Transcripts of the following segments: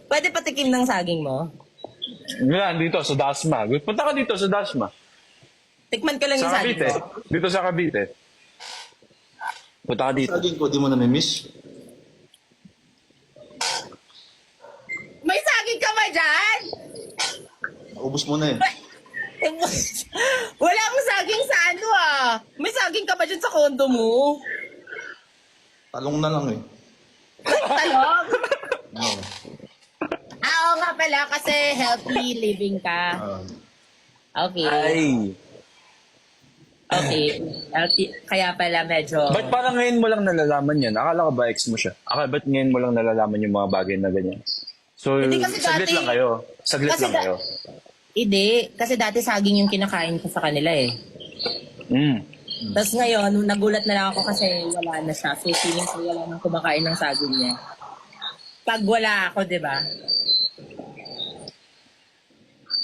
Pwede patikim ng saging mo? Yan, dito sa Dasma. Punta ka dito sa Dasma. Tikman ko lang yung Sa saging Cavite. mo. Dito sa Cavite. Punta ka dito. Saging ko, di mo namimiss? May saging ka ba dyan? Naubos mo na eh. Wala akong saging sa ano ah. May saging ka ba dyan sa kondo mo? Talong na lang eh. Talong? Oo. Oo nga pala kasi healthy living ka. Okay. Ay. Okay. Healthy. Kaya pala medyo... Ba't parang ngayon mo lang nalalaman yan? Akala ko ba ex mo siya? Ba't ngayon mo lang nalalaman yung mga bagay na ganyan? So, Hindi kasi saglit dati- lang kayo. Saglit kasi lang kayo. Hindi. Kasi dati saging yung kinakain ko sa kanila eh. Mm. Tapos ngayon, nagulat na lang ako kasi wala na siya. So feeling ko wala nang kumakain ng saging niya. Pag wala ako, di ba?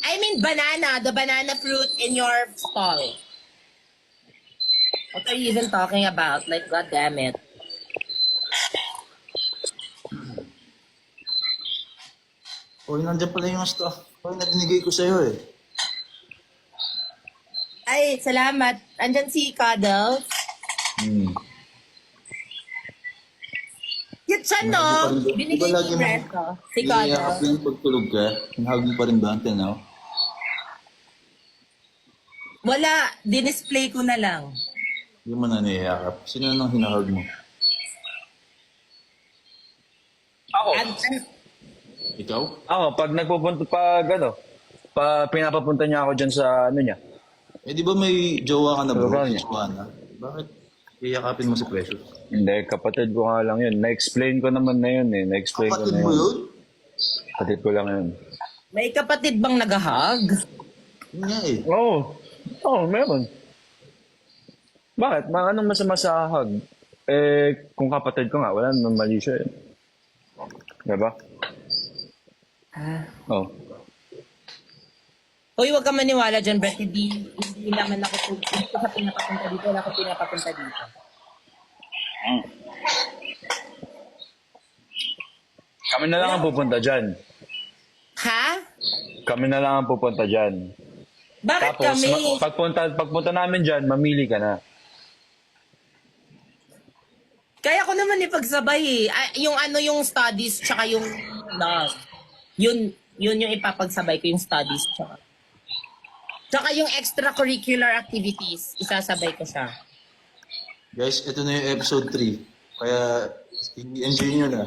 I mean banana, the banana fruit in your stall. What are you even talking about? Like, god damn it. Uy, nandiyan pala yung stuff. Uy, nadinigay ko sa'yo eh. Ay, salamat. Andyan si Cuddles. Cute siya, no? Binigay ni Presto. Si Iyayakap Cuddles. yan pagtulog ka. Hinahag mo pa rin ba until now? Wala. Dinisplay ko na lang. Hindi mo na niyayakap. Sino nang hinahag mo? Ako. Ikaw? Pag nagpupunta, pinapapunta niya ako dyan sa ano niya. Eh di ba may jowa ka na bro? Jowa niya. Joanna. Bakit iyakapin mo si Precious? Hindi, kapatid ko nga lang yun. Na-explain ko naman na yun eh. Na-explain ko Kapatid na mo yun. yun? Kapatid ko lang yun. May kapatid bang nagahag? Yun nga eh. Oo, meron. Bakit? Anong masama sa hug? Kung kapatid ko nga, wala naman mali siya eh. Diba? Oh. Uy, huwag ka maniwala dyan, Brett. Hindi naman ako sa pinapapunta dito. Wala ako pinapapunta dito. Kami na lang ang pupunta dyan. Ha? Kami na lang ang pupunta dyan. Bakit Tapos, kami? pagpunta namin dyan, mamili ka na. Kaya ko naman ipagsabay eh. Yung yung studies tsaka yung love. Yun yung ipapagsabay ko yung studies tsaka yung extracurricular activities. Isasabay ko siya. Guys, ito na yung episode 3. Kaya, i-enjoy nyo na.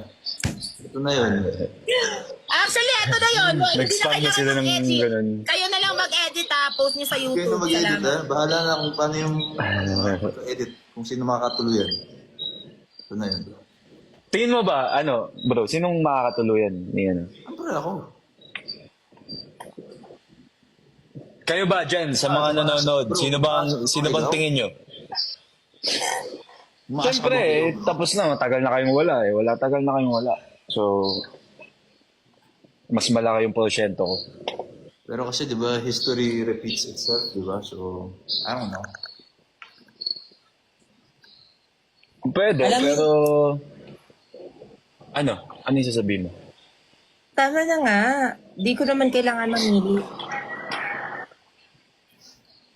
Ito na yun. Actually, ito na yun. Hindi na Nag-spam na sila kailangan ng mag-edit. ganun. Kayo na lang mag-edit ha. Post nyo sa Kayo YouTube. na mag-edit Salamat. ha. Bahala na kung paano yung edit. Kung sino makakatuluyan. Ito na yun. Tingin mo ba, bro, sinong makakatuluyan ni ano? Siyempre ako. Kayo ba dyan, sa mga nanonood, sino bang tingin nyo? Umaas ka Siyempre, ba? tapos na, tagal na kayong wala eh. Tagal na kayong wala. So, mas malaki yung porsyento ko. Pero kasi, di ba, history repeats itself, di ba? So, I don't know. Pwede, Alam mo- pero... Ano yung sasabihin mo? Tama na nga. Di ko naman kailangan mamili.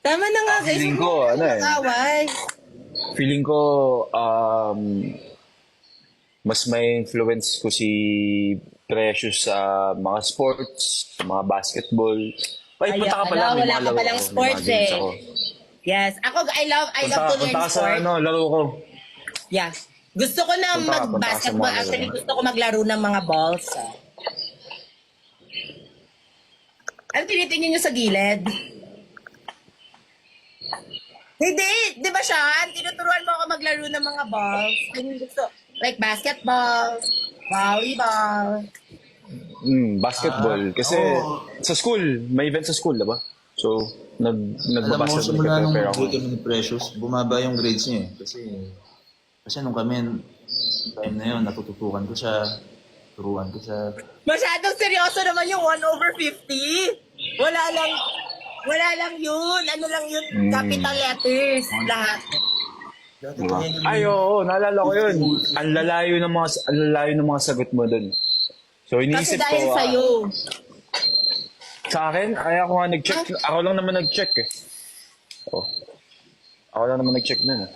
Tama na nga, guys. Feeling ko, Away. Feeling ko, mas may influence ko si Precious sa mga sports, sa mga basketball. Ay, punta ka pala. May Wala mga ka laro palang ako, may sports mga games eh. ako. Yes. I love to learn Punta ka sa sport. laro ko. Yeah. Gusto ko na Punta ka sa mag-basketball. mga Actually, laro. gusto ko maglaro ng mga balls. Ano tinitingin nyo sa gilid? Hindi! Di ba siya? Tinuturuan mo ako maglaro ng mga balls. Ano gusto? Like basketball, volleyball. Basketball. Kasi sa school, may event sa school, diba? So, Alam mo, nagbabasketball simula nung prepare ako. mag kami ni Precious, bumaba yung grades niya eh. Kasi nung kami, time na yun, natututukan ko siya, turuan ko siya. Masyadong seryoso naman yung 1/50. Wala lang yun. Ano lang yun? Capital letters. Lahat. Dati Diba? ganyan yung- Ay, oo, naalala ko yun. Ang lalayo ng mga sagot mo dun. So, Kasi iniisip dahil ko, sa'yo. sa akin, ay ako nga nag-check. Ako lang naman nag-check eh. Oh. Ako lang naman nag-check nun eh.